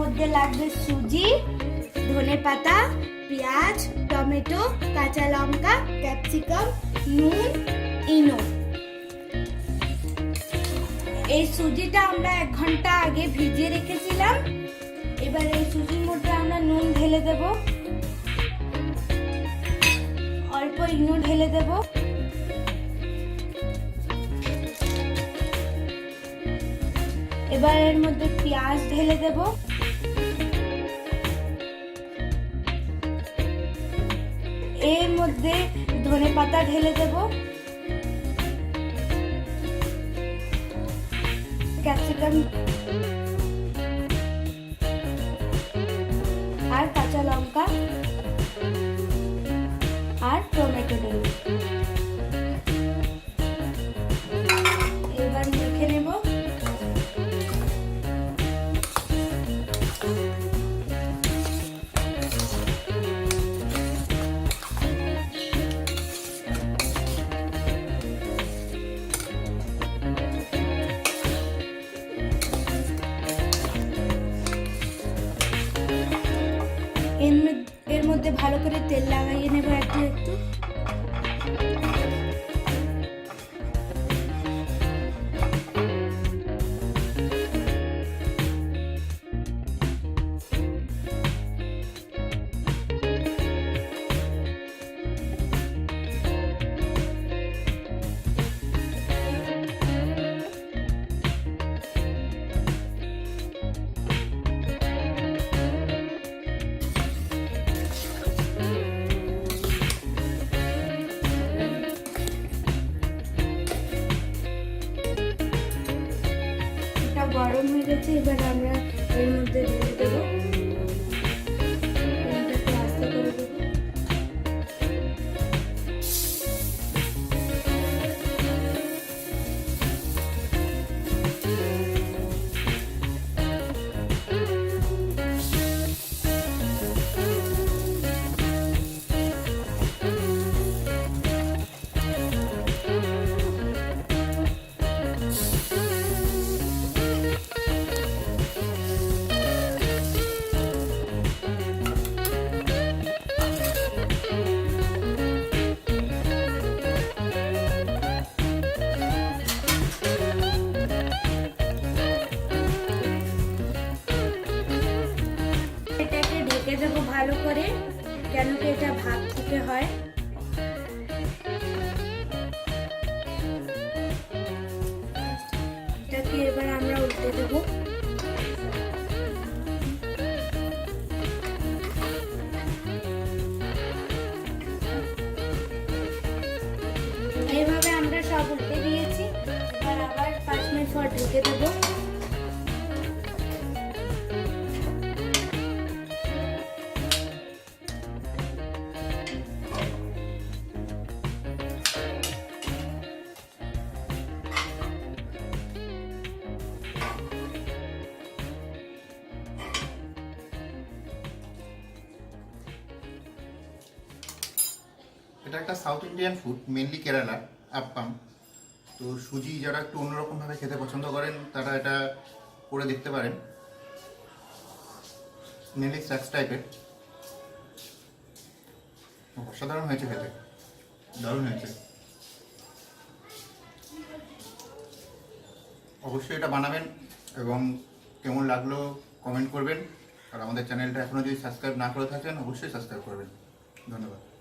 মধ্যে লাগবে সুজি, ধনেপাতা, পেঁয়াজ, টমেটো, কাঁচা লঙ্কা, ক্যাপসিকাম, নুন, ইনো। এই সুজিটা আমরা 1 ঘন্টা আগে ভিজিয়ে রেখেছিলাম। এবার এই সুজির মধ্যে আমরা নুন ঢেলে দেব, অল্প ইনো ঢেলে দেব, এবার এর মধ্যে পেঁয়াজ ঢেলে দেব, এর মধ্যে ধনেপাতা ঢেলে দেব, ক্যাপসিকাম আর কাঁচা লঙ্কা আর টমেটো দেব। এবার মেখে নেব। এর মধ্যে ভালো করে তেল লাগাইয়ে নেব একটু একটু। গরম হয়ে গেছে, এবার আমরা এর মধ্যে ঢেলে দেবো। আস্তে করে দেবো। ঢেকে দেবো ভালো করে, কেন কি এটা ভাপ থেকে হয়। এটাকে এবার আমরা উল্টে দেবো। এইভাবে আমরা সব উল্টে দিয়েছি। এবার আবার 5 মিনিট পর ঢেকে দেবো। এটা একটা সাউথ ইন্ডিয়ান ফুড, মেনলি কেরালার, আপ্পাম। তো সুজি যারা একটু অন্যরকমভাবে খেতে পছন্দ করেন তারা এটা করে দেখতে পারেন। মেনলি স্ন্যাক্স টাইপের। অসাধারণ হয়েছে খেতে, দারুণ হয়েছে। অবশ্যই এটা বানাবেন এবং কেমন লাগলো কমেন্ট করবেন। আর আমাদের চ্যানেলটা এখনও যদি সাবস্ক্রাইব না করে থাকেন অবশ্যই সাবস্ক্রাইব করবেন। ধন্যবাদ।